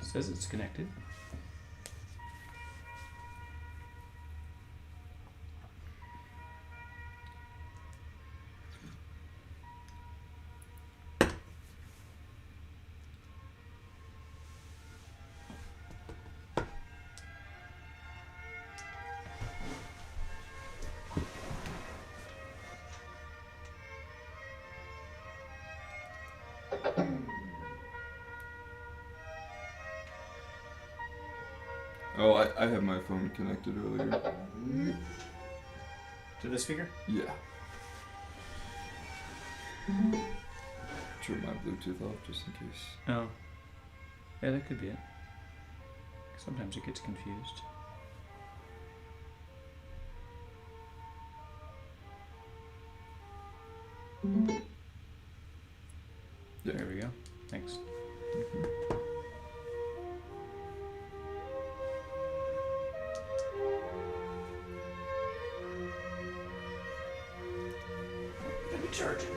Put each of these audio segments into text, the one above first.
Says it's connected. Oh, I had my phone connected earlier. To the speaker? Yeah. Turn my Bluetooth off just in case. Oh. Yeah, that could be it. Sometimes it gets confused. Yeah. There we go. Thanks. Let me charge it.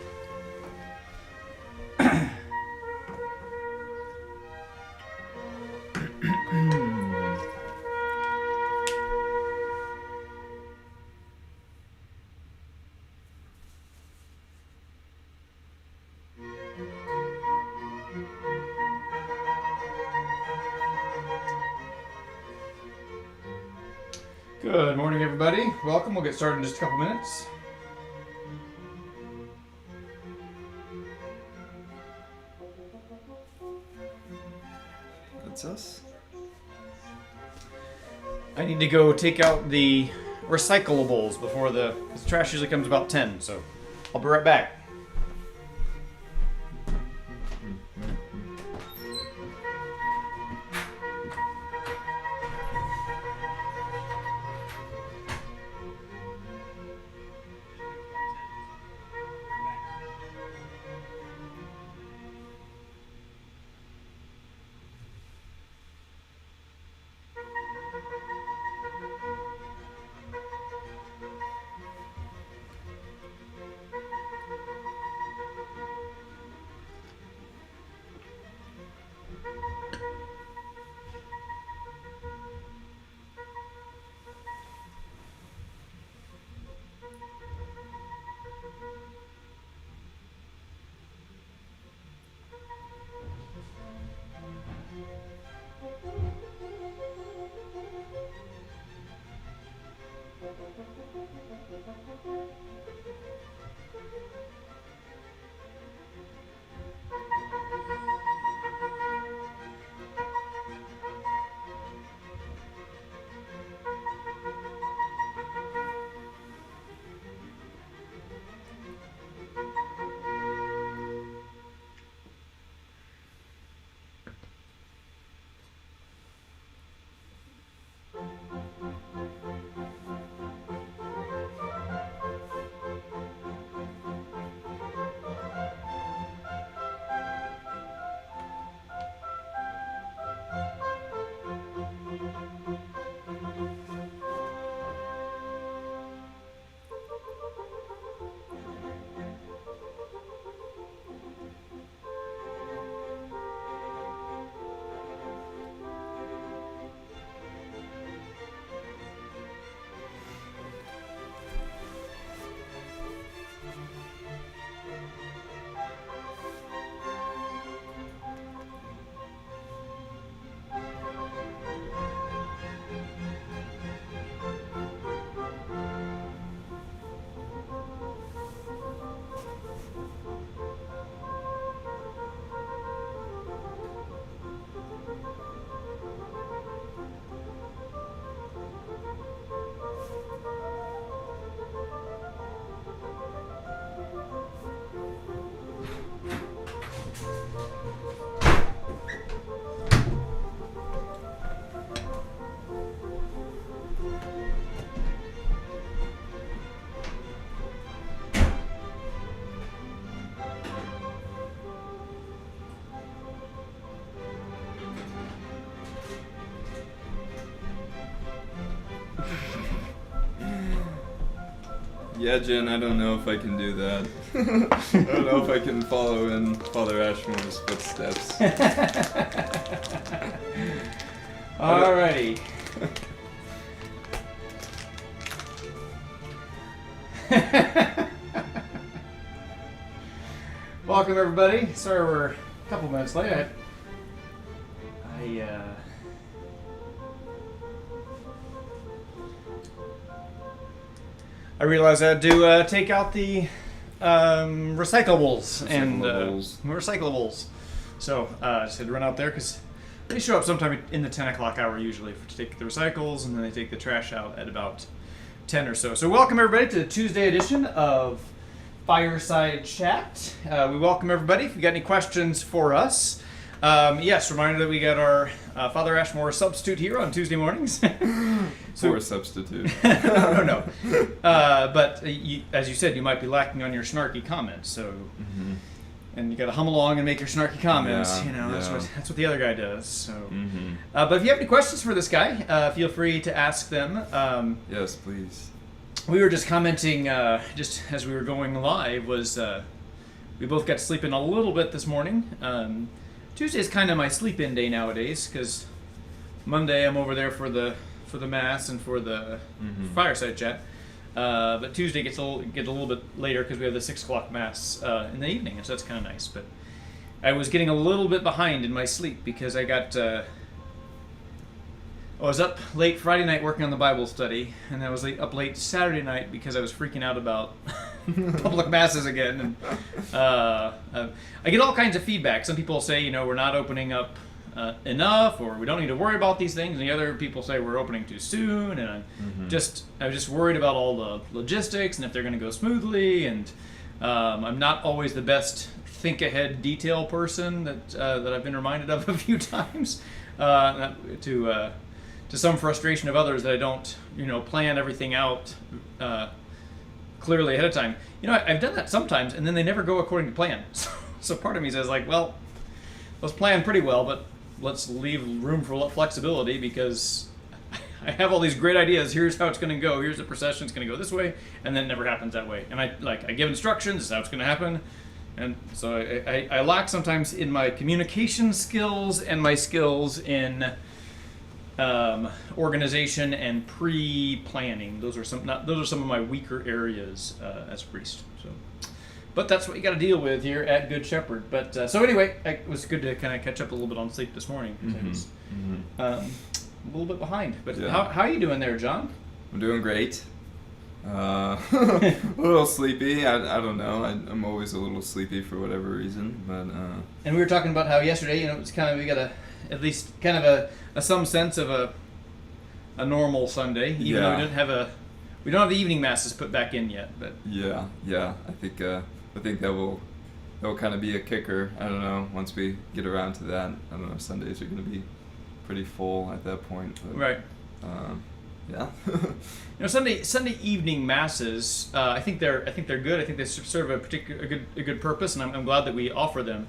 Good morning, everybody. Welcome. We'll get started in just a couple minutes. That's us. I need to go take out the recyclables before the trash usually comes about 10, so I'll be right back. Yeah, Jen, I don't know if I can do that. I don't know if I can follow in Father Ashmore's footsteps. Alrighty. Welcome everybody. Sorry we're a couple minutes late. I realized I had to take out the recyclables and recyclables. So I just had to run out there because they show up sometime in the 10 o'clock hour usually to take the recycles, and then they take the trash out at about 10 or so. So welcome everybody to the Tuesday edition of Fireside Chat. We welcome everybody. If you got any questions for us, yes, reminder that we got our Father Ashmore substitute here on Tuesday mornings. For substitute. No. But as you said, you might be lacking on your snarky comments. So, and you got to hum along and make your snarky comments. Yeah, that's what the other guy does. So, but if you have any questions for this guy, feel free to ask them. Yes, please. We were just commenting, just as we were going live, was we both got to sleep in a little bit this morning. Tuesday is kind of my sleep-in day nowadays because Monday I'm over there for the mass and for the fireside chat. But Tuesday gets a little bit later because we have the 6 o'clock mass in the evening, and so that's kind of nice. But I was getting a little bit behind in my sleep because I was up late Friday night working on the Bible study, and I was up late Saturday night because I was freaking out about public masses again. And I get all kinds of feedback. Some people say, we're not opening up enough, or we don't need to worry about these things, and the other people say we're opening too soon. And I was just worried about all the logistics and if they're going to go smoothly. And I'm not always the best think ahead detail person that I've been reminded of a few times. To some frustration of others that I don't, plan everything out clearly ahead of time. I've done that sometimes, and then they never go according to plan. So part of me says, well, let's plan pretty well, but let's leave room for flexibility because I have all these great ideas. Here's how it's going to go. Here's the procession. It's going to go this way, and then it never happens that way. And I give instructions. This is how it's going to happen. And so I lack sometimes in my communication skills and my skills in organization and pre-planning. Those are some of my weaker areas as a priest. So, but that's what you got to deal with here at Good Shepherd. But so anyway, it was good to kind of catch up a little bit on sleep this morning because I was a little bit behind. But how are you doing there, John? I'm doing great. A little sleepy. I don't know. I'm always a little sleepy for whatever reason. But and we were talking about how yesterday, it's kind of we got at least kind of some sense of a normal Sunday, even though we don't have the evening masses put back in yet. But yeah, I think that will kind of be a kicker. I don't know. Once we get around to that, I don't know. Sundays are going to be pretty full at that point. But, right. Yeah. Sunday evening masses. I think they're good. I think they serve a good purpose, and I'm glad that we offer them.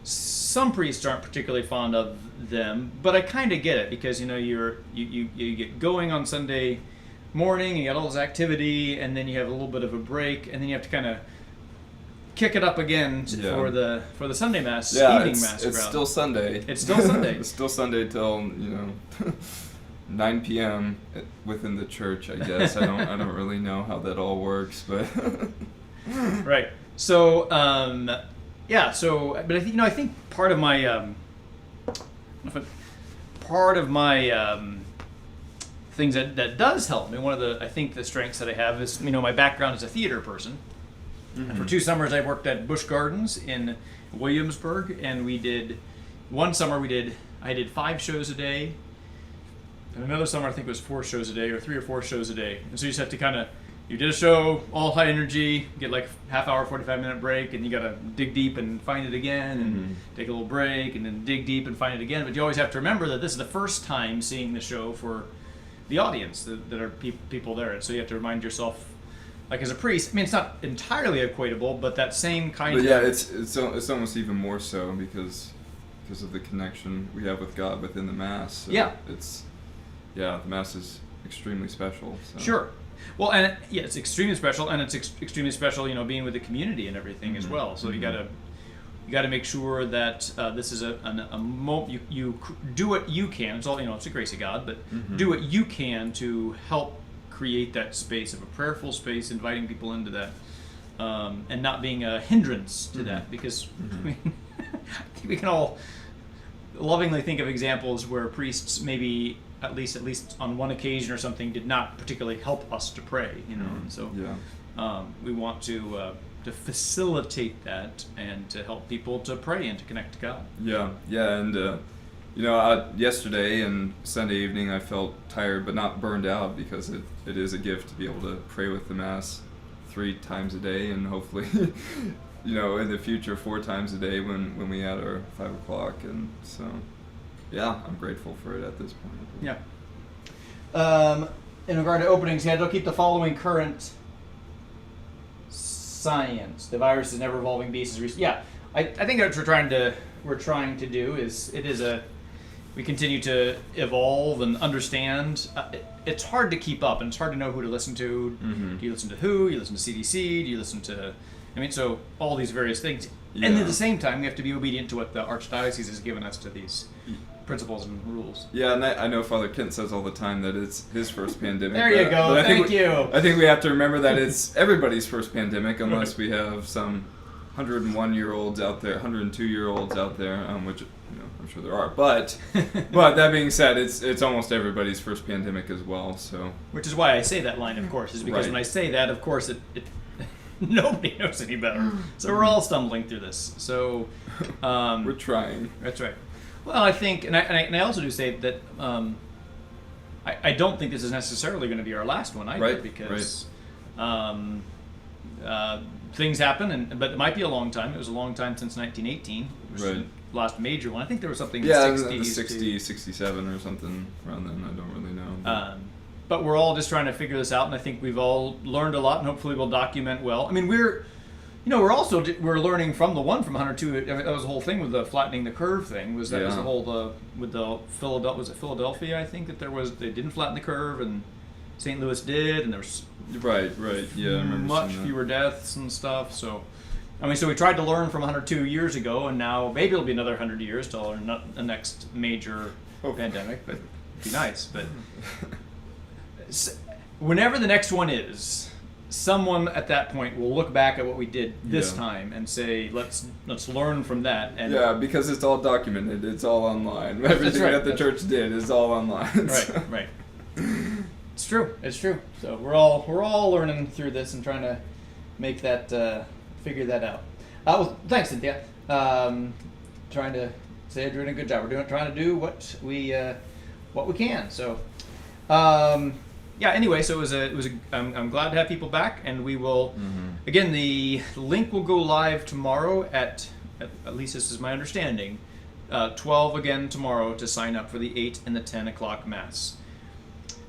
Some priests aren't particularly fond of them, but I kind of get it because you get going on Sunday morning, you got all this activity, and then you have a little bit of a break, and then you have to kind of kick it up again for the Sunday mass, evening mass. It's still Sunday. It's still Sunday. It's still Sunday till 9 p.m. within the church. I guess I don't really know how that all works, but right. So. But I think part of my things that does help me. One of the strengths that I have is my background as a theater person. And for 2 summers I worked at Busch Gardens in Williamsburg, and one summer I did 5 shows a day, and another summer I think it was 4 shows a day, or 3 or 4 shows a day. And so you just have to you did a show, all high energy, get like half hour, 45-minute break, and you got to dig deep and find it again, and take a little break, and then dig deep and find it again. But you always have to remember that this is the first time seeing the show for the audience that are people there. And so you have to remind yourself, like as a priest, it's not entirely equatable, but that same kind of... But yeah, it's almost even more so because of the connection we have with God within the Mass. So yeah. The Mass is extremely special. So. Sure. Well, and yeah, it's extremely special, and it's extremely special, being with the community and everything as well. So you gotta make sure that this is you do what you can. It's all it's a grace of God, but do what you can to help create that space of a prayerful space, inviting people into that, and not being a hindrance to that. Because I mean, I think we can all lovingly think of examples where priests maybe at least on one occasion or something did not particularly help us to pray. And so we want to facilitate that and to help people to pray and to connect to God. And yesterday and Sunday evening I felt tired but not burned out, because it is a gift to be able to pray with the Mass 3 times a day, and hopefully in the future 4 times a day when we add our 5 o'clock. And so I'm grateful for it at this point. Yeah. In regard to openings, they'll keep the following current science. The virus is an ever-evolving beast. I think that's what we're trying to do is we continue to evolve and understand. It's hard to keep up, and it's hard to know who to listen to. Do you listen to who? You listen to CDC? Do you listen to... so all these various things. Yeah. And at the same time, we have to be obedient to what the Archdiocese has given us to these principles and rules. Yeah, and I know Father Kent says all the time that it's his first pandemic. There you go. Thank you. I think we have to remember that it's everybody's first pandemic, unless we have some 101-year-olds out there, 102-year-olds out there, which I'm sure there are. But that being said, it's almost everybody's first pandemic as well. So which is why I say that line, of course, is because when I say that, of course, it nobody knows any better. So we're all stumbling through this. So we're trying. That's right. Well, I think, and I also do say that I don't think this is necessarily going to be our last one either, because things happen, but it might be a long time. It was a long time since 1918. Which was the last major one. I think there was something in the 60s. 60, 67 or something around then. I don't really know. But we're all just trying to figure this out, and I think we've all learned a lot, and hopefully we'll document well. We're learning from the one from 102. That was the whole thing with the flattening the curve thing. Was the whole with the Philadelphia? Was it Philadelphia? I think that they didn't flatten the curve, and St. Louis did, and there was right. Yeah, I remember much fewer deaths and stuff. So, so we tried to learn from 102 years ago, and now maybe it'll be another 100 years till the next major pandemic. But it'd be nice. But whenever the next one is, someone at that point will look back at what we did this time and say, let's learn from that. And because it's all documented. It's all online. Everything that the church did is all online. Right. It's true. So we're all learning through this and trying to make that figure that out. Well, thanks, Cynthia. Trying to say you're doing a good job. We're trying to do what we can. So. Anyway, so I'm glad to have people back, and we will, again, the link will go live tomorrow at least this is my understanding, 12 again tomorrow to sign up for the 8 and the 10 o'clock Mass.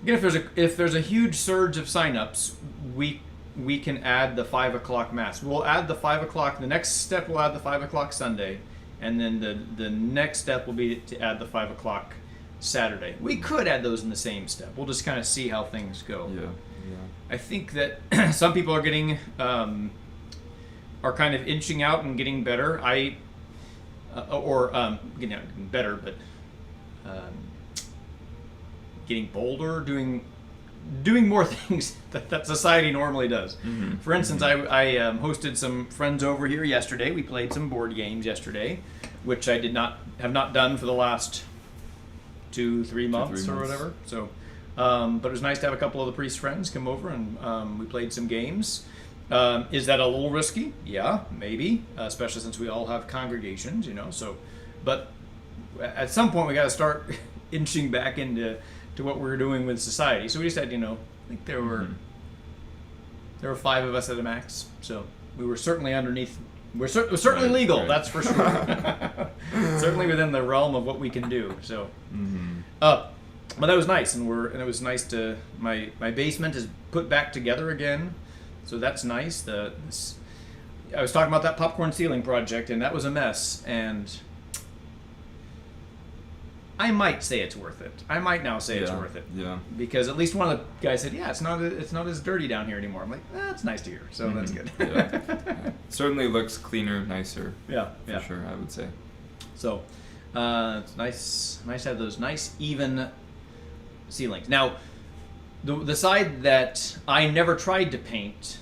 Again, if there's a huge surge of signups, we can add the 5 o'clock Mass. We'll add the 5 o'clock, the next step we'll add the 5 o'clock Sunday, and then the next step will be to add the 5 o'clock Saturday. We could add those in the same step. We'll just kind of see how things go. Yeah. I think that some people are getting are kind of inching out and getting better. Getting better, but getting bolder, doing more things that society normally does. For instance, I hosted some friends over here yesterday. We played some board games yesterday, which I have not done for the last 2-3 months or whatever. So, but it was nice to have a couple of the priest friends come over, and we played some games. Is that a little risky? Yeah, maybe, especially since we all have congregations, So, but at some point we got to start inching back into what we're doing with society. So we just had, I think there were 5 of us at a max. So we were certainly underneath. We're certainly legal, that's for sure. Certainly within the realm of what we can do. So, but that was nice, and it was nice to my basement is put back together again, so that's nice. I was talking about that popcorn ceiling project, and that was a mess, and I might say it's worth it. I might now say it's Yeah, worth it. Yeah. Because at least one of the guys said, "Yeah, it's not as dirty down here anymore." I'm like, "That's nice to hear." So that's good. Yeah. Yeah. Certainly looks cleaner, nicer. Yeah, For yeah. sure, I would say. So it's nice to have those nice even ceilings. Now, the side that I never tried to paint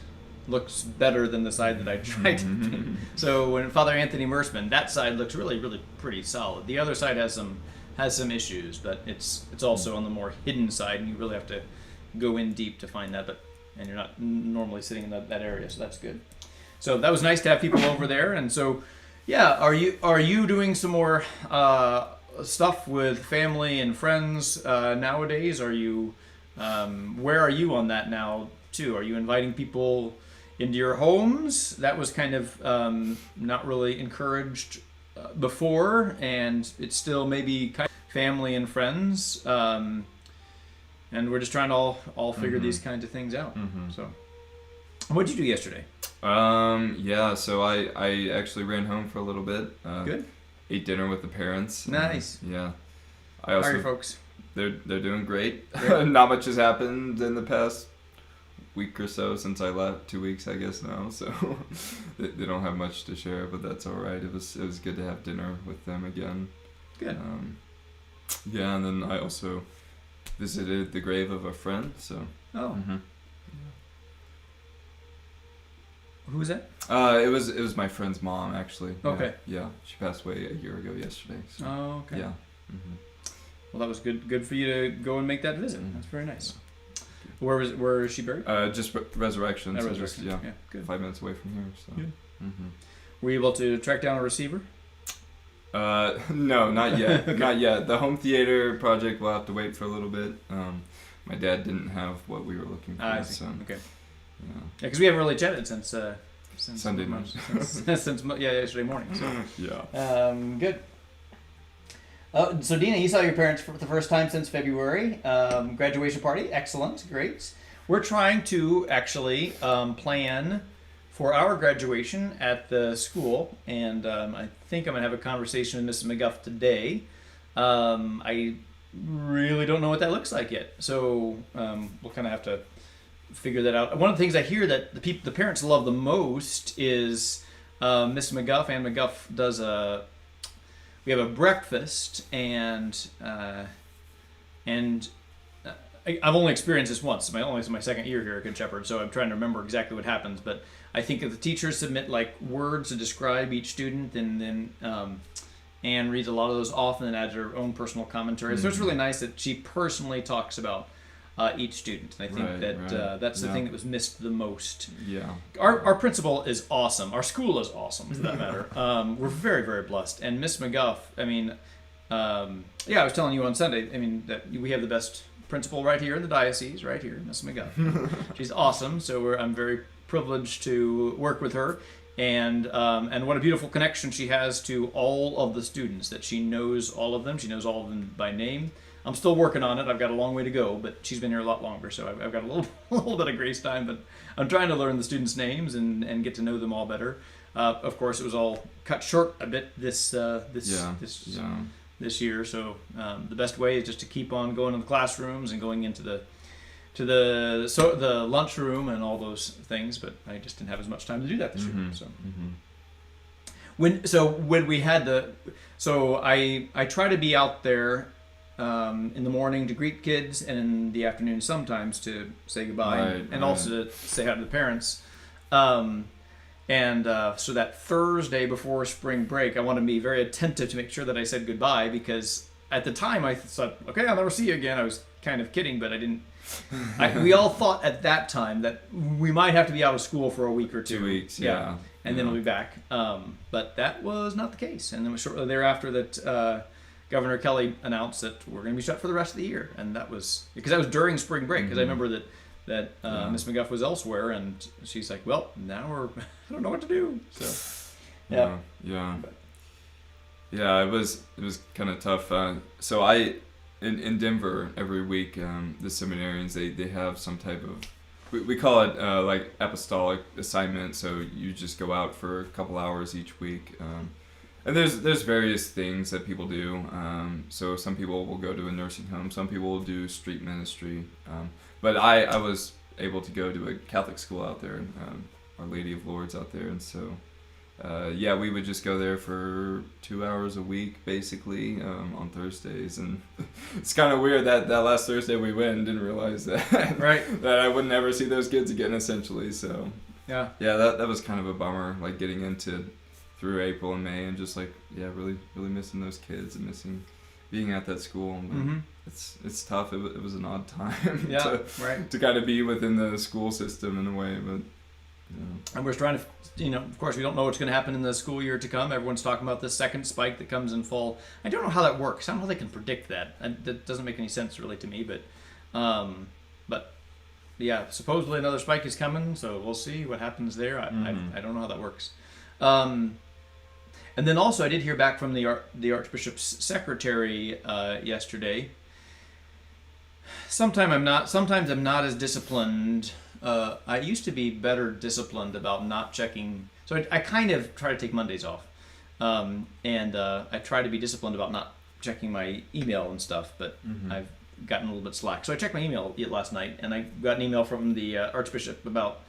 looks better than the side that I tried to paint. So when Father Anthony Mersman, that side looks really, really pretty solid. The other side has some issues, but it's also on the more hidden side, and you really have to go in deep to find that. And you're not normally sitting in that area, so that's good. So that was nice to have people over there, and so yeah, are you doing some more stuff with family and friends nowadays? Are you where are you on that now too? Are you inviting people into your homes? That was kind of not really encouraged before, and it's still maybe kind of family and friends, and we're just trying to all figure these kinds of things out. So, what did you do yesterday? Yeah, so I actually ran home for a little bit. Good. Ate dinner with the parents. Nice. Yeah. I How also are your folks? they're doing great. Great. Not much has happened in the past week or so since I left. 2 weeks, I guess now. So they don't have much to share, but that's all right. It was good to have dinner with them again. Good. Yeah, and then I also visited the grave of a friend. So. Oh, who was that? It was my friend's mom actually. Okay. Yeah, she passed away a year ago yesterday. So. Oh, okay. Yeah. Well, that was good for you to go and make that visit. That's very nice. Where is she buried? Just Resurrection. At So Resurrection. just, yeah, Good. 5 minutes away from here. So. Yeah. Were you able to track down a receiver? No, not yet. Okay. Not yet. The home theater project will have to wait for a little bit. My dad didn't have what we were looking for. I see. So, Okay. yeah. Because we haven't really chatted since Sunday night. since yesterday morning. So. Yeah. Good. So Dina, you saw your parents for the first time since February. Graduation party, excellent, great. We're trying to actually plan for our graduation at the school, and I think I'm gonna have a conversation with Mrs. McGuff today. I really don't know what that looks like yet, so we'll kind of have to figure that out. One of the things I hear that the parents love the most is Miss McGuff. Ann McGuff does we have a breakfast, and I've only experienced this once. It's my second year here at Good Shepherd, so I'm trying to remember exactly what happens. But I think that the teachers submit like words to describe each student, and then Anne reads a lot of those off and then adds her own personal commentary. So it's really nice that she personally talks about each student. And I think that's the thing that was missed the most. Yeah. Our principal is awesome. Our school is awesome, for that matter. We're very, very blessed. And Miss McGuff, I was telling you on Sunday, that we have the best principal right here in the diocese, right here, Miss McGuff. She's awesome, so I'm very privileged to work with her. And what a beautiful connection she has to all of the students, that she knows all of them. She knows all of them by name. I'm still working on it. I've got a long way to go, but she's been here a lot longer, so I've got a little bit of grace time. But I'm trying to learn the students' names and get to know them all better. Of course, it was all cut short a bit this year. So the best way is just to keep on going in the classrooms and going into the lunchroom and all those things. But I just didn't have as much time to do that this year. So. When we had I try to be out there in the morning to greet kids, and in the afternoon sometimes to say goodbye, also to say hi to the parents. So that Thursday before spring break, I want to be very attentive to make sure that I said goodbye, because at the time I thought, okay, I'll never see you again. I was kind of kidding, but I didn't. We all thought at that time that we might have to be out of school for a week or 2. 2 weeks, yeah. And then we'll be back. But that was not the case. And then it was shortly thereafter that Governor Kelly announced that we're going to be shut for the rest of the year. And that was because that was during spring break. Because I remember that Miss McGuff was elsewhere, and she's like, well, now I don't know what to do. So, yeah. Yeah, it was kind of tough. So in Denver every week, the seminarians they have some type of, we call it like apostolic assignment. So you just go out for a couple hours each week, And there's various things that people do. So some people will go to a nursing home. Some people will do street ministry. But I was able to go to a Catholic school out there, Our Lady of Lourdes out there, and so we would just go there for 2 hours a week, basically, on Thursdays. And it's kind of weird that last Thursday we went and didn't realize that that I would never see those kids again, essentially. So yeah, that was kind of a bummer, like getting into through April and May, and just like really missing those kids and missing being at that school. But it's tough. It was an odd time to kind of be within the school system in a way, but. And we're trying to, of course, we don't know what's going to happen in the school year to come. Everyone's talking about this second spike that comes in fall. I don't know how that works. I don't know how they can predict that. That doesn't make any sense really to me. But yeah, supposedly another spike is coming, so we'll see what happens there. I don't know how that works. And then also, I did hear back from the Archbishop's secretary yesterday. Sometimes I'm not as disciplined. I used to be better disciplined about not checking. So I kind of try to take Mondays off. And I try to be disciplined about not checking my email and stuff, but I've gotten a little bit slack. So I checked my email last night, and I got an email from the Archbishop about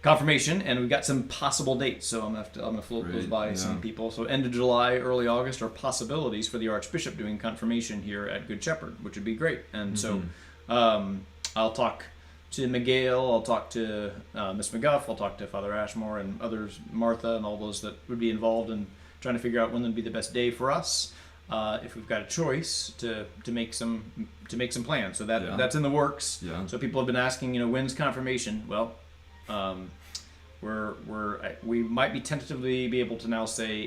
confirmation, and we got some possible dates. So I'm gonna float those by some people. So end of July, early August are possibilities for the Archbishop doing confirmation here at Good Shepherd, which would be great. And so I'll talk to Miguel, I'll talk to Miss McGuff, I'll talk to Father Ashmore and others, Martha, and all those that would be involved in trying to figure out when would be the best day for us, if we've got a choice to make some plans. So that's in the works. Yeah. So people have been asking, when's confirmation? Well, we might be tentatively be able to now say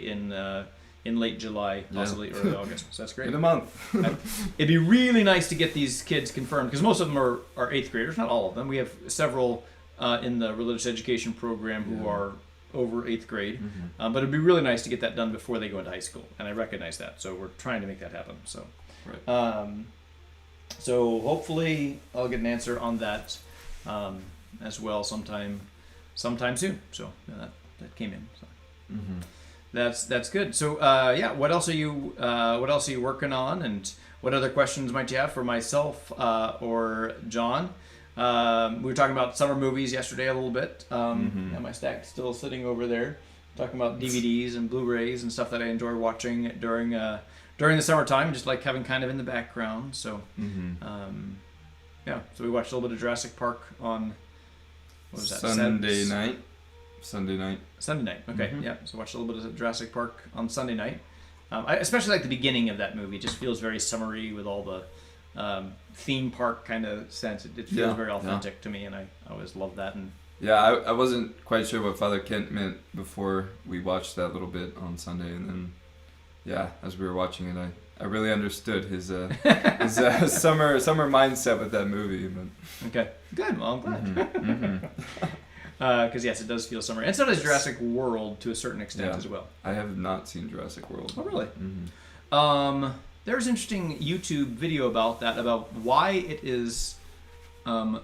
in late July, possibly early August. So that's great. In a month. It'd be really nice to get these kids confirmed, because most of them are 8th graders, not all of them. We have several in the religious education program who are over 8th grade. But it'd be really nice to get that done before they go into high school, and I recognize that. So we're trying to make that happen. So, so hopefully I'll get an answer on that as well sometime soon. So that came in. So. That's good. So what else are you working on, and what other questions might you have for myself or John? We were talking about summer movies yesterday a little bit. My stack's still sitting over there, talking about DVDs and Blu-rays and stuff that I enjoy watching during the summertime, just like having kind of in the background. So so we watched a little bit of Jurassic Park on Sunday night. Sunday night. Okay. So watched a little bit of Jurassic Park on Sunday night. I especially like the beginning of that movie. It just feels very summery with all the theme park kind of sense. It feels very authentic to me, and I always love that. And I wasn't quite sure what Father Kent meant before we watched that little bit on Sunday, and then as we were watching it, I really understood his summer mindset with that movie. But okay, good. Well, I'm glad. Because yes, it does feel summer, and so does Jurassic World to a certain extent as well. I have not seen Jurassic World. Oh, really? There's an interesting YouTube video about that, about why it is, it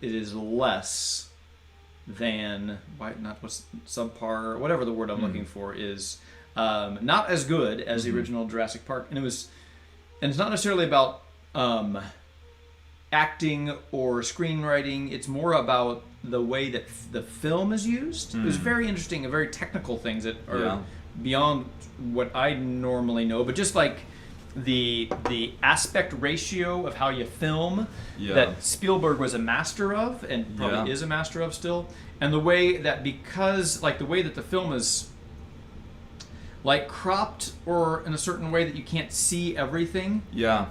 is less than what's subpar, whatever the word I'm looking for is, not as good as the original Jurassic Park, and it's not necessarily about acting or screenwriting. It's more about the way that the film is used. It was very interesting, very technical things that are beyond what I normally know, but just like the aspect ratio of how you film that Spielberg was a master of, and probably is a master of still, and the way that, because like the way that the film is like cropped or in a certain way that you can't see everything, and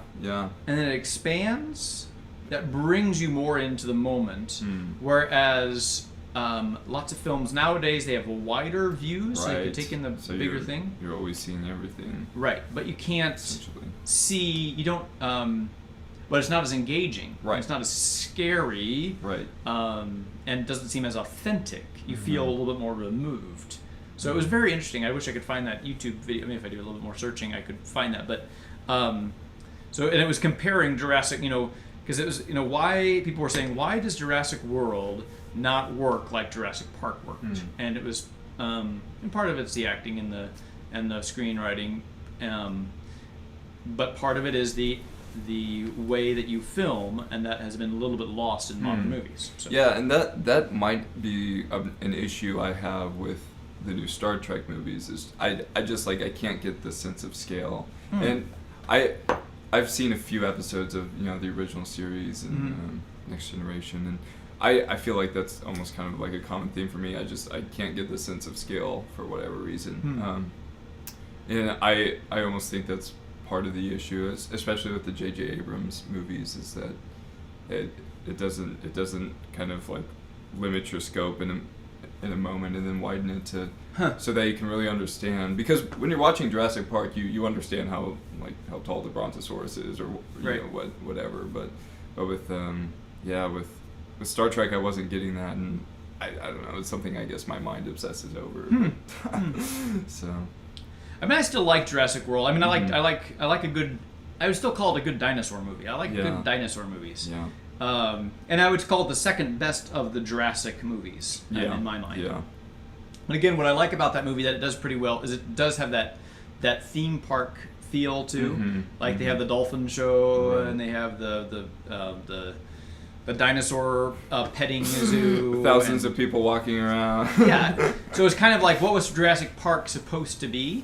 then it expands, that brings you more into the moment. Whereas lots of films nowadays, they have a wider view, so you can take in the bigger thing. You're always seeing everything. Right, but you can't see, you don't, but it's not as engaging. Right. It's not as scary. Right. And it doesn't seem as authentic. You feel a little bit more removed. So it was very interesting. I wish I could find that YouTube video. I mean, if I do a little bit more searching, I could find that. But, and it was comparing Jurassic, because it was, why people were saying, why does Jurassic World not work like Jurassic Park worked? And it was and part of it's the acting and the screenwriting, but part of it is the way that you film, and that has been a little bit lost in modern movies. So. Yeah, and that might be an issue I have with the new Star Trek movies. Is I just like I can't get the sense of scale, and I've seen a few episodes of the original series and Next Generation, and I feel like that's almost kind of like a common theme for me. I can't get the sense of scale for whatever reason, and I almost think that's part of the issue, especially with the J.J. Abrams movies, is that it doesn't kind of like limit your scope in a moment and then widen it to so that you can really understand. Because when you're watching Jurassic Park, you understand how tall the Brontosaurus is or whatever. But with with Star Trek, I wasn't getting that, and I don't know. It's something I guess my mind obsesses over. So. I mean, I still like Jurassic World. I mean, I like a good. I would still call it a good dinosaur movie. I like good dinosaur movies. Yeah. And I would call it the second best of the Jurassic movies in my mind. Yeah. And again, what I like about that movie that it does pretty well is it does have that theme park feel too. Like they have the dolphin show and they have the dinosaur petting zoo. Thousands of people walking around. Yeah. So it's kind of like what was Jurassic Park supposed to be.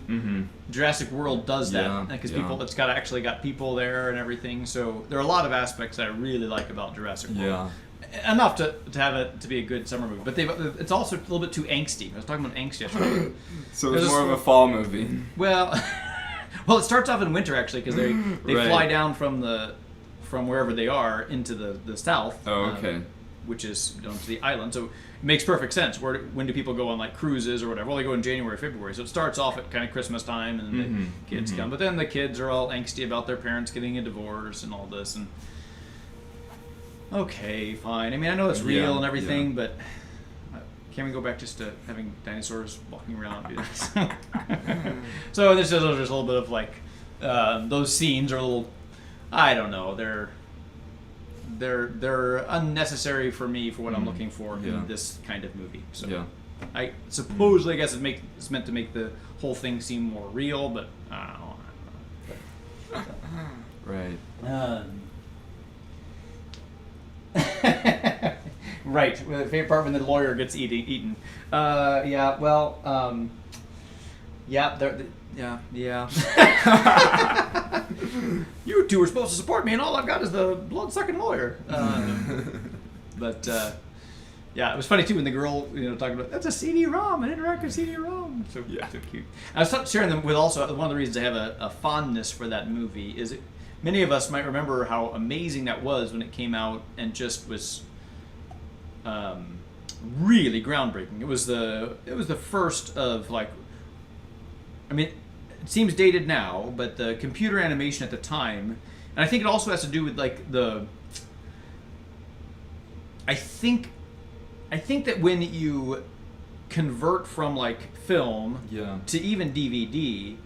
Jurassic World does that because it's got people there and everything. So there are a lot of aspects that I really like about Jurassic World. Yeah. Enough to have it to be a good summer movie, but it's also a little bit too angsty. I was talking about angst yesterday. So it's more of a fall movie. Well, it starts off in winter actually because they fly down from wherever they are into the south. Oh, okay. Which is to the island, so it makes perfect sense. When do people go on like cruises or whatever? Well, they go in January, February. So it starts off at kind of Christmas time, and then the kids come. But then the kids are all angsty about their parents getting a divorce and all this. And okay, fine. I mean, I know it's real and everything, but can we go back just to having dinosaurs walking around? So there's just a little bit of like those scenes are a little. I don't know. They're unnecessary for me for what I'm looking for in this kind of movie. So I supposedly I guess it's meant to make the whole thing seem more real, but I don't know. Right. Right. The favorite part when the lawyer gets eaten. Yeah. Well. Yeah. You two were supposed to support me, and all I've got is the blood-sucking lawyer. But it was funny too when the girl, talking about that's a CD-ROM, an interactive CD-ROM. So cute. I was sharing them with also one of the reasons I have a fondness for that movie is many of us might remember how amazing that was when it came out and just was really groundbreaking. It was the first of like. I mean, it seems dated now, but the computer animation at the time, and I think it also has to do with like I think that when you convert from like film to even DVD,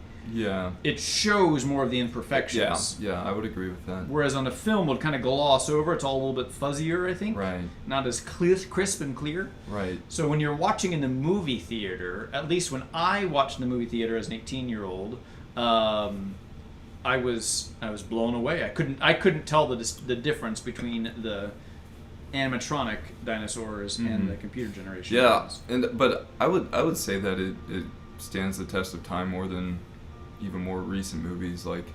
it shows more of the imperfections. Yeah, I would agree with that. Whereas on a film, would kind of gloss over. It's all a little bit fuzzier, I think. Right. Not as crisp and clear. Right. So when you're watching in the movie theater, at least when I watched in the movie theater as an 18-year-old, I was blown away. I couldn't tell the difference between the animatronic dinosaurs and the computer generation. Yeah, but I would say that it stands the test of time more than even more recent movies like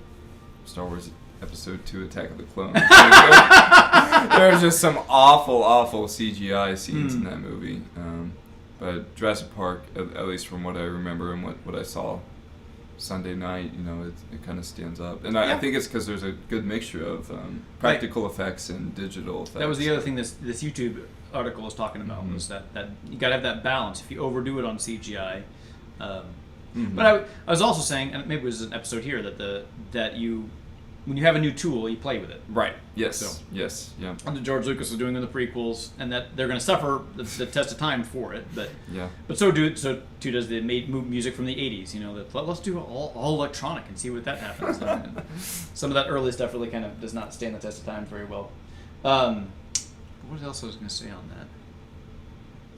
Star Wars Episode 2 Attack of the Clones. There are just some awful CGI scenes in that movie. But Jurassic Park, at least from what I remember and what I saw Sunday night, it kind of stands up. And I think it's because there's a good mixture of practical effects and digital effects. That was the other thing this YouTube article was talking about, was that you got to have that balance. If you overdo it on CGI... But I was also saying, and maybe it was an episode here, that when you have a new tool, you play with it. Right. Yes. So, yes. Yeah. And George Lucas is doing in the prequels, and that they're going to suffer the test of time for it. But so too does the music from the '80s. Let's do all electronic and see what that happens. And some of that early stuff really kind of does not stand the test of time very well. What else I was going to say on that?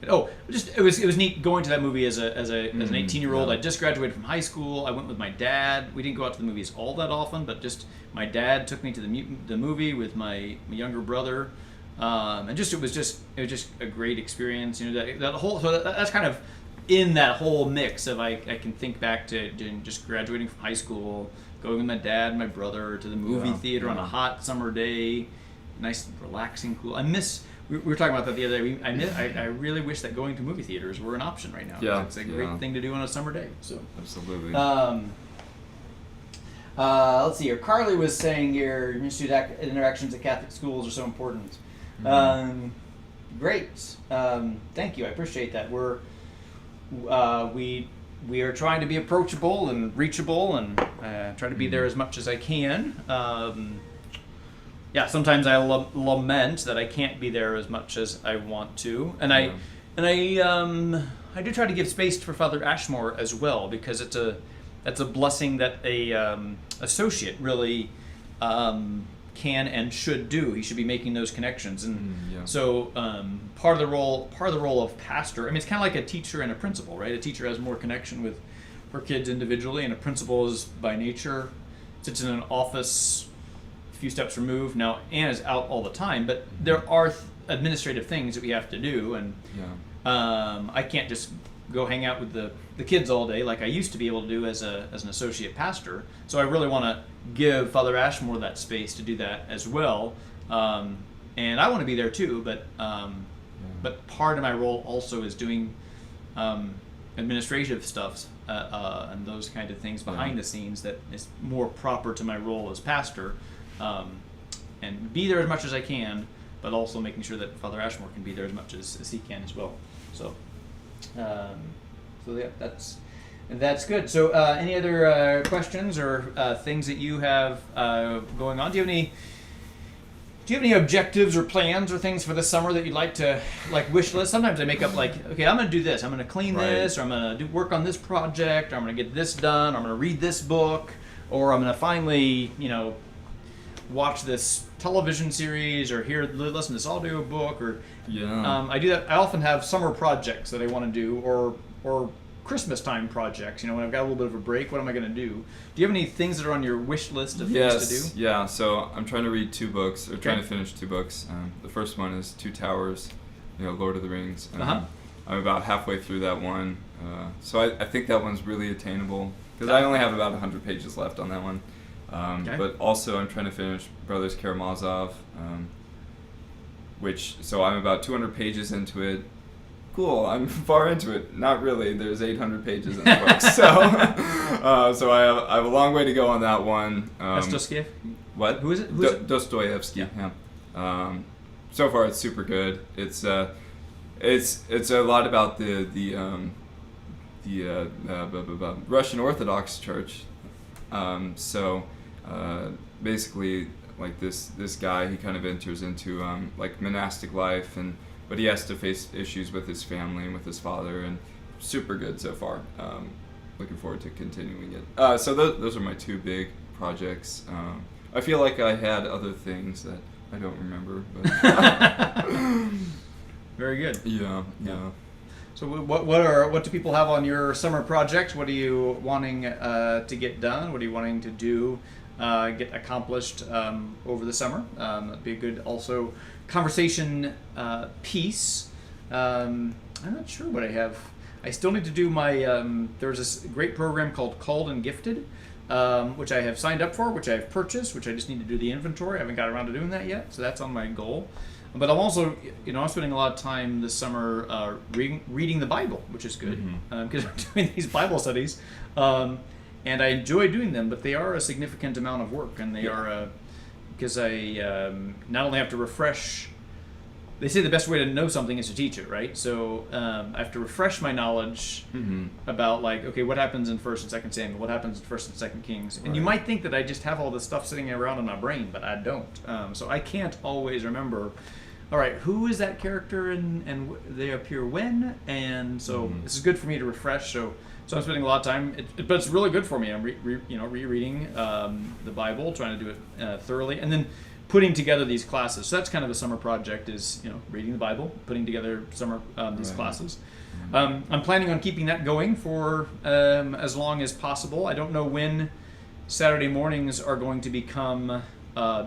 Just it was neat going to that movie as an 18-year-old. yeah. I just graduated from high school. I went with my dad. We didn't go out to the movies all that often, but just my dad took me to the movie with my younger brother, and it was just a great experience. You know, that's kind of in that whole mix of I can think back to just graduating from high school, going with my dad and my brother to the movie theater on a hot summer day, nice, relaxing, cool. We were talking about that the other day. I really wish that going to movie theaters were an option right now. Yeah, It's a great thing to do on a summer day. So absolutely. let's see here. Carly was saying your student interactions at Catholic schools are so important. Great. Thank you. I appreciate that. We are trying to be approachable and reachable and try to be there as much as I can. Sometimes I lament that I can't be there as much as I want to, and I do try to give space for Father Ashmore as well, because that's a blessing that a associate really can and should do. He should be making those connections, and so part of the role of pastor. I mean, it's kind of like a teacher and a principal, right? A teacher has more connection with her kids individually, and a principal is by nature sits in an office few steps removed. Now, Anna's out all the time, but there are administrative things that we have to do, and I can't just go hang out with the kids all day like I used to be able to do as an associate pastor. So I really want to give Father Ashmore that space to do that as well, and I want to be there too. But part of my role also is doing administrative stuff and those kind of things behind the scenes that is more proper to my role as pastor. And be there as much as I can, but also making sure that Father Ashmore can be there as much as he can as well. So, that's good. So, any other questions or things that you have going on? Do you have any objectives or plans or things for the summer that you'd like to wish list? Sometimes I make up okay, I'm going to do this. I'm going to clean this, or I'm going to work on this project, or I'm going to get this done, or I'm going to read this book, or I'm going to finally, watch this television series, or listen to this audio book, or I do that. I often have summer projects that I want to do, or Christmas time projects. When I've got a little bit of a break, what am I going to do? Do you have any things that are on your wish list of things to do? Yeah. So I'm trying to read 2 books, or trying to finish 2 books. The first one is Two Towers, Lord of the Rings. I'm about halfway through that one, so I think that one's really attainable, because I only have about 100 pages left on that one. But also I'm trying to finish Brothers Karamazov, so I'm about 200 pages into it. Cool, I'm far into it. Not really. There's 800 pages in the book, so I have a long way to go on that one. Dostoevsky? What? Who is it? Dostoevsky. Yeah. So far, it's super good. It's a lot about the Russian Orthodox Church. Basically, like this guy, he kind of enters into monastic life, but he has to face issues with his family and with his father, and super good so far. Looking forward to continuing it. So those are my 2 big projects. I feel like I had other things that I don't remember, but very good. Yeah. So what do people have on your summer project? What are you wanting to get done? What are you wanting to do, get accomplished over the summer? That'd be a good also conversation piece. I'm not sure what I have. I still need to do my. There's this great program called Called and Gifted, which I have signed up for, which I have purchased, which I just need to do the inventory. I haven't got around to doing that yet, so that's on my goal. But I'm also, I'm spending a lot of time this summer reading the Bible, which is good, because I'm doing these Bible studies, and I enjoy doing them, but they are a significant amount of work, and they are, because I not only have to refresh, they say the best way to know something is to teach it, right? So I have to refresh my knowledge about, what happens in 1st and 2nd Samuel, what happens in 1st and 2nd Kings, and you might think that I just have all this stuff sitting around in my brain, but I don't. So I can't always remember. All right, who is that character, and they appear when? And so this is good for me to refresh. So I'm spending a lot of time, but it's really good for me. I'm rereading the Bible, trying to do it thoroughly, and then putting together these classes. So that's kind of a summer project, is reading the Bible, putting together summer these classes. I'm planning on keeping that going for as long as possible. I don't know when Saturday mornings are going to become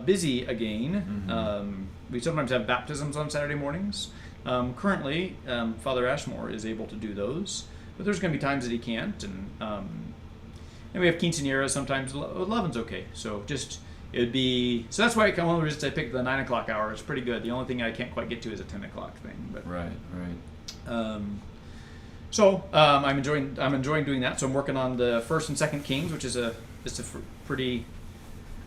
busy again. We sometimes have baptisms on Saturday mornings. Currently, Father Ashmore is able to do those, but there's going to be times that he can't, and we have quinceañeras sometimes. 11's okay. So so that's why one of the reasons I picked the 9 o'clock hour. It's pretty good. The only thing I can't quite get to is a 10 o'clock thing. But Right. I'm enjoying doing that. So I'm working on the First and Second Kings, which is it's a pretty.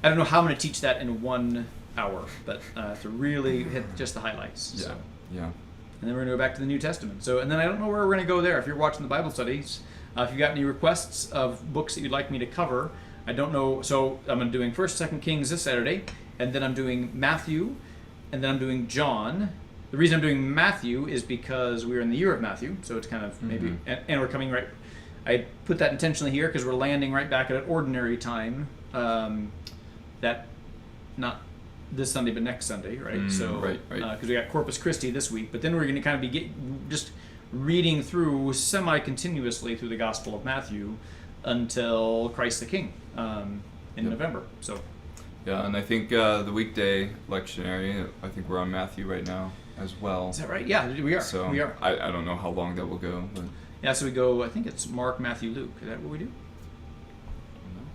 I don't know how I'm going to teach that in 1 hour, but to really hit just the highlights. Yeah. So. Yeah. And then we're going to go back to the New Testament. So, and then I don't know where we're going to go there. If you're watching the Bible studies, if you've got any requests of books that you'd like me to cover, I don't know. So I'm doing First, Second Kings this Saturday, and then I'm doing Matthew, and then I'm doing John. The reason I'm doing Matthew is because we're in the year of Matthew, so it's kind of maybe, and we're coming right. I put that intentionally here because we're landing right back at an ordinary time. That not this Sunday, but next Sunday, right? So, right. Because we got Corpus Christi this week, but then we're going to kind of be just reading through semi-continuously through the Gospel of Matthew until Christ the King in November. So, yeah, and I think the weekday lectionary, I think we're on Matthew right now as well. Is that right? Yeah, we are. So we are. I don't know how long that will go, but yeah. So we go. I think it's Mark, Matthew, Luke. Is that what we do?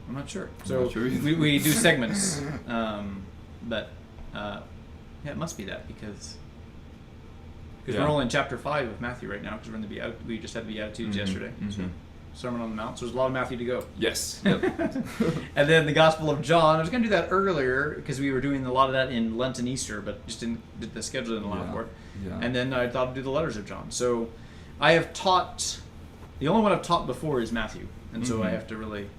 I'm not sure. So not sure we do segments, but it must be that because we're only in chapter 5 of Matthew right now because we're in we just had the Beatitudes yesterday. So Sermon on the Mount. So there's a lot of Matthew to go. Yes. Yep. And then the Gospel of John. I was going to do that earlier because we were doing a lot of that in Lent and Easter, but just the schedule didn't allow for it. Yeah. And then I thought I'd do the letters of John. So I have taught. The only one I've taught before is Matthew, and so I have to really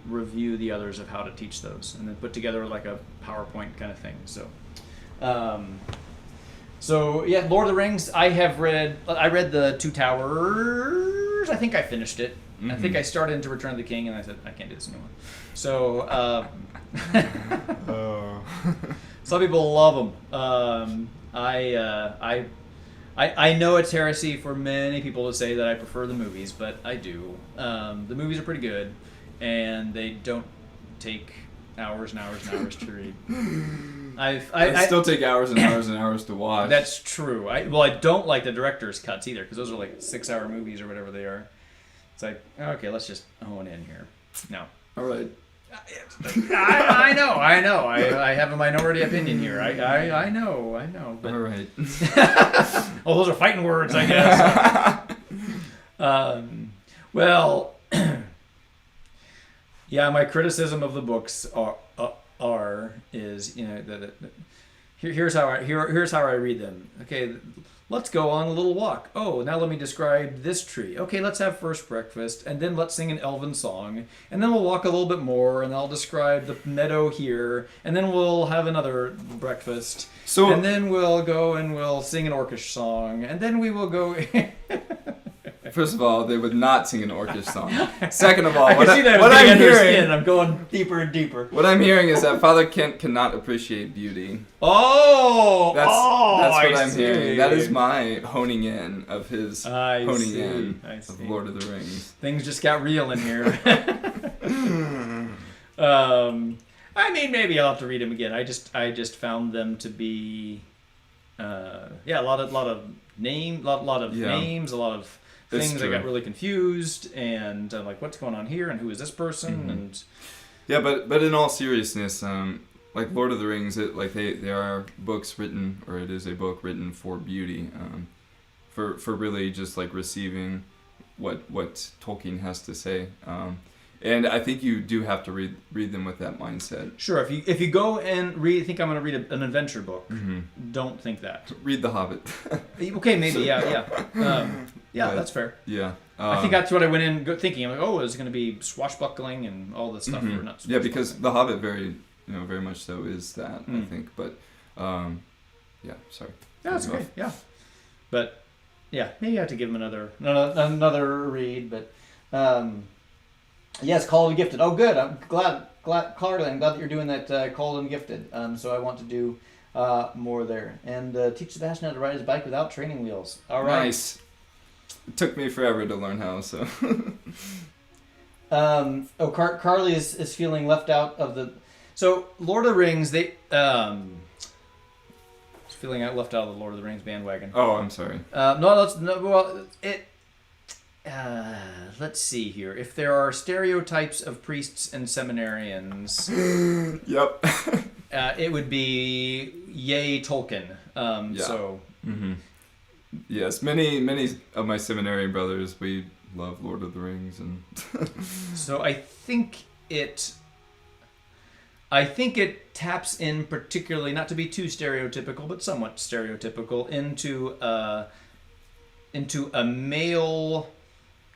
review the others of how to teach those, and then put together like a PowerPoint kind of thing. So, yeah, Lord of the Rings. I read the Two Towers. I think I finished it. I think I started into Return of the King, and I said I can't do this anymore. So, some people love them. I know it's heresy for many people to say that I prefer the movies, but I do. The movies are pretty good, and they don't take hours and hours and hours to read. I still take hours and hours and hours to watch. That's true. I don't like the director's cuts either, because those are like 6-hour movies or whatever they are. It's like, okay, let's just hone in here. No. All right. I know. I have a minority opinion here. I know. But, all right. oh, those are fighting words, I guess. Well, yeah, my criticism of the books is here's how I read them. Okay, let's go on a little walk. Oh, now let me describe this tree. Okay, let's have first breakfast, and then let's sing an elven song, and then we'll walk a little bit more, and I'll describe the meadow here, and then we'll have another breakfast, and then we'll go and we'll sing an orcish song, and then we will go. First of all, they would not sing an orcish song. Second of all, I what can see that what I'm hearing, skin. I'm going deeper and deeper. What I'm hearing is that Father Kent cannot appreciate beauty. That's what I'm hearing. That is my honing in of his honing in of Lord of the Rings. Things just got real in here. I mean, maybe I'll have to read them again. I just found them to be, a lot of names, a lot of things. I got really confused, and I'm like, what's going on here, and who is this person, and yeah, but in all seriousness, like Lord of the Rings, they are books written, or it is a book written for beauty, for really just like receiving what Tolkien has to say. And I think you do have to read them with that mindset. Sure, if you go and think I'm going to read an adventure book, don't think that. Read The Hobbit. Okay, maybe, yeah. That's fair. Yeah. I think that's what I went in thinking. I'm like, oh, it's going to be swashbuckling and all this stuff. Or not. Yeah, because The Hobbit very much so is that, I think. But, yeah, sorry. Yeah, that's okay. Yeah, but yeah, maybe I have to give him another read. But yes, Call of the Gifted. Oh, good. I'm glad. Carly, I'm glad that you're doing that Called and Gifted. So I want to do more there. And teach Sebastian how to ride his bike without training wheels. All right. Nice. It took me forever to learn how, so. Carly is feeling left out of the... So, Lord of the Rings, they... feeling left out of the Lord of the Rings bandwagon. Oh, I'm sorry. Let's see here. If there are stereotypes of priests and seminarians, Yep. it would be yay Tolkien. Yeah. So, Yes, many of my seminarian brothers, we love Lord of the Rings, and so I think it taps in particularly, not to be too stereotypical, but somewhat stereotypical, into a male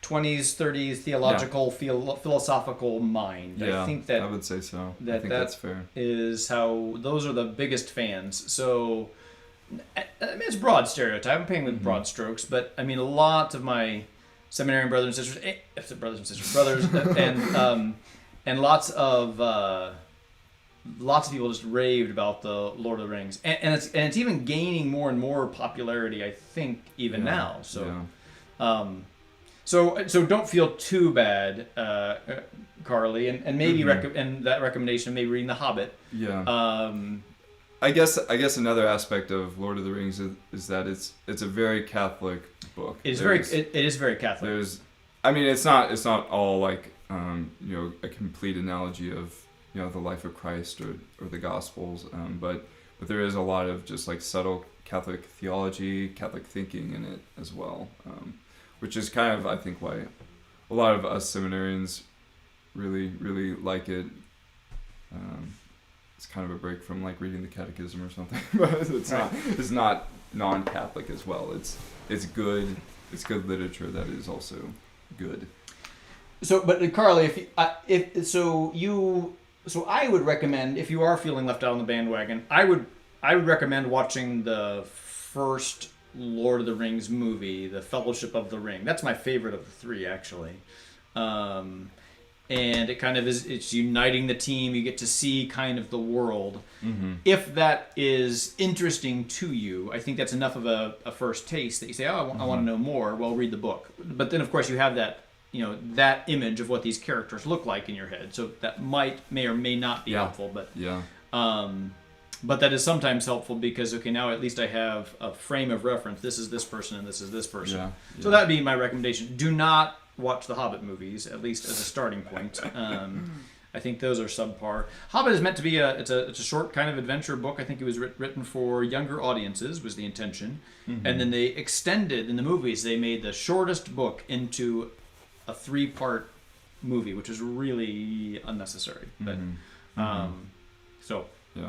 20s, 30s theological, philosophical mind. yeah, I think that I would say so. I that think that's fair. is how those are the biggest fans. So, I mean, it's a broad stereotype. I'm painting with broad strokes, but I mean, a lot of my seminarian brothers and sisters, and lots of people just raved about the Lord of the Rings, and it's even gaining more and more popularity, I think, even now. So, so don't feel too bad, Carly, and maybe and that recommendation of maybe reading The Hobbit. Yeah. I guess another aspect of Lord of the Rings is that it's a very Catholic book. It is very Catholic. It's not all like a complete analogy of the life of Christ or the Gospels, but there is a lot of just like subtle Catholic theology, Catholic thinking in it as well, which is kind of, I think, why a lot of us seminarians really really like it. It's kind of a break from like reading the Catechism or something, but it's not non-Catholic as well. It's good literature that is also good. So, but Carly, I would recommend, if you are feeling left out on the bandwagon, I would recommend watching the first Lord of the Rings movie, The Fellowship of the Ring. That's my favorite of the three, actually. And it kind of it's uniting the team. You get to see kind of the world. Mm-hmm. If that is interesting to you, I think that's enough of a first taste that you say, I want to know more. Well, read the book. But then, of course, you have that that image of what these characters look like in your head. So that may or may not be helpful. But but that is sometimes helpful because, okay, now at least I have a frame of reference. This is this person and this is this person. Yeah. So that would be my recommendation. Do not watch the Hobbit movies, at least as a starting point. I think those are subpar. Hobbit is meant to be it's a short kind of adventure book. I think it was written for younger audiences, was the intention. Mm-hmm. And then they extended, in the movies, they made the shortest book into a 3-part movie, which is really unnecessary. But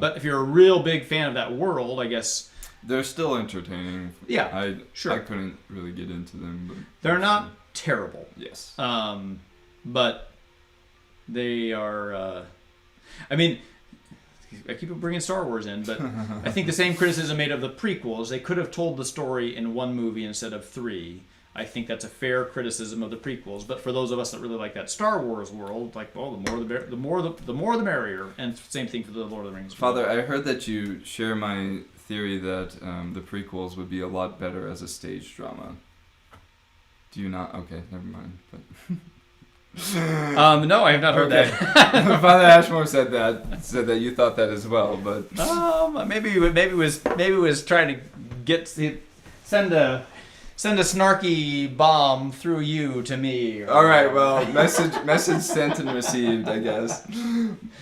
but if you're a real big fan of that world, I guess they're still entertaining. Yeah, I couldn't really get into them, but they're not terrible. Yes. But they are. I mean, I keep bringing Star Wars in, but I think the same criticism made of the prequels. They could have told the story in one movie instead of 3. I think that's a fair criticism of the prequels. But for those of us that really like that Star Wars world, like, well, the more the merrier. And same thing for the Lord of the Rings. Father, I heard that you share my theory that the prequels would be a lot better as a stage drama. Do you not? Okay, never mind. But no, I have not heard that. Father Ashmore said that you thought that as well, but maybe it was trying to send a snarky bomb through you to me. All right, well, message sent and received, I guess.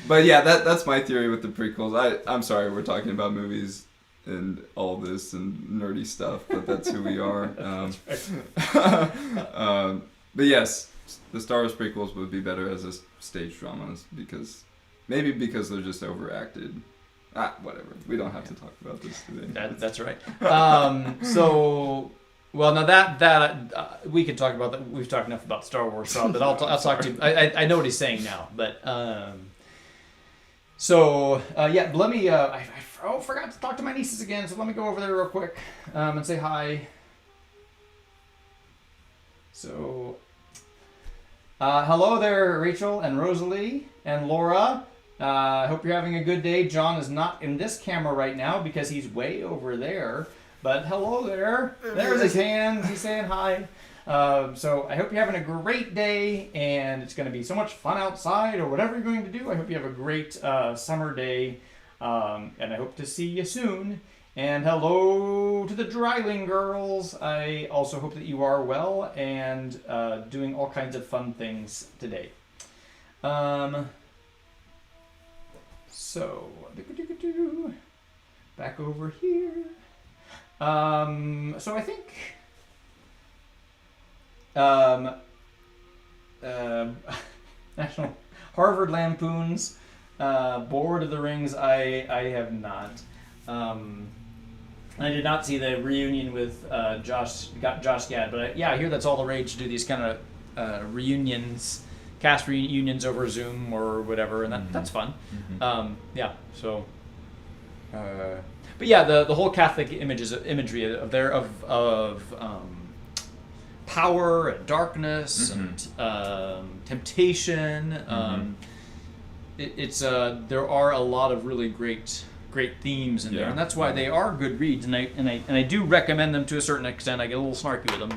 But yeah, that's my theory with the prequels. I'm sorry, we're talking about movies and all this and nerdy stuff, but that's who we are. But yes, the Star Wars prequels would be better as a stage dramas because they're just overacted. Whatever. We don't have to talk about this today. That's right. Well, now that we can talk about that. We've talked enough about Star Wars stuff, but I'll talk to you. I know what he's saying now, but let me. I forgot to talk to my nieces again, so let me go over there real quick and say hi. So, hello there, Rachel and Rosalie and Laura. I hope you're having a good day. John is not in this camera right now because he's way over there. But hello there. There's his hand. He's saying hi. So I hope you're having a great day, and it's going to be so much fun outside or whatever you're going to do. I hope you have a great summer day, and I hope to see you soon. And hello to the Dryling girls. I also hope that you are well and doing all kinds of fun things today. So, back over here. So I think National Harvard Lampoon's Lord of the Rings. I have not. I did not see the reunion with Josh Gad, but I hear that's all the rage to do these kind of reunions, cast reunions over Zoom or whatever, and that's fun. So. But yeah, the whole Catholic imagery of power and darkness and temptation. It's there are a lot of really great themes in there, and that's why they are good reads. And I do recommend them to a certain extent. I get a little snarky with them,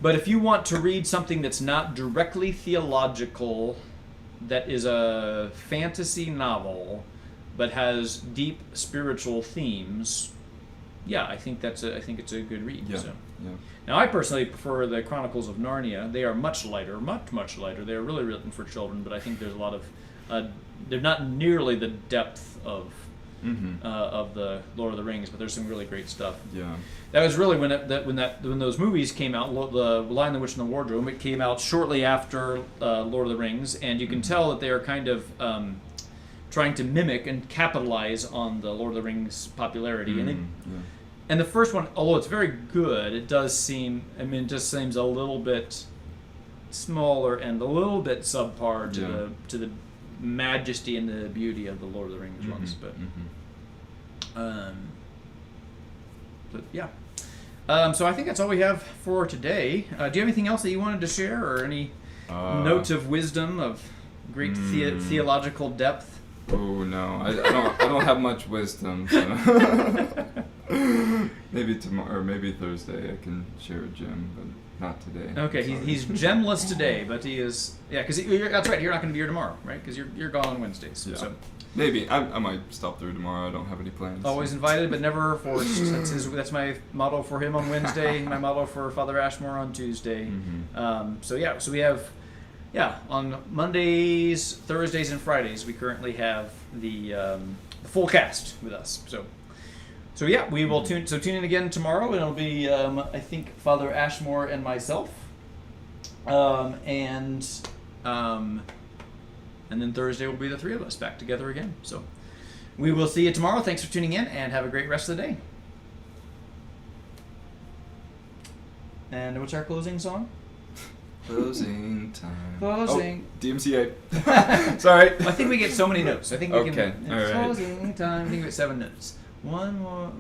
but if you want to read something that's not directly theological, that is a fantasy novel, but has deep spiritual themes, I think it's a good read. Yeah. So. Yeah. Now, I personally prefer the Chronicles of Narnia. They are much lighter, much lighter. They are really written for children, but I think there's a lot of they're not nearly the depth of the Lord of the Rings, but there's some really great stuff. Yeah. That was really when those movies came out. The Lion, the Witch, and the Wardrobe. It came out shortly after Lord of the Rings, and you can tell that they are kind of trying to mimic and capitalize on the Lord of the Rings popularity. And the first one, although it's very good, it does seem. It just seems a little bit smaller and a little bit subpar to the majesty and the beauty of the Lord of the Rings ones. But yeah. So I think that's all we have for today. Do you have anything else that you wanted to share, or any notes of wisdom of great theological depth? Oh no, I don't have much wisdom. So. Maybe tomorrow or maybe Thursday I can share a gem, but not today. Okay, he's gemless today, but he is because that's right. You're not going to be here tomorrow, right? Because you're gone on Wednesdays. Yeah. So. Maybe I might stop through tomorrow. I don't have any plans. Always invited, but never forced. That's my motto for him on Wednesday. My motto for Father Ashmore on Tuesday. So we have on Mondays, Thursdays, and Fridays we currently have the full cast with us. So we will tune in again tomorrow, and it'll be I think Father Ashmore and myself, and then Thursday will be the three of us back together again. So we will see you tomorrow. Thanks for tuning in, and have a great rest of the day. And what's our closing song? Closing time. Closing. Oh, DMCA. Sorry. I think we get so many notes. I think we can. All right. Closing time. I think we get 7 notes. One more.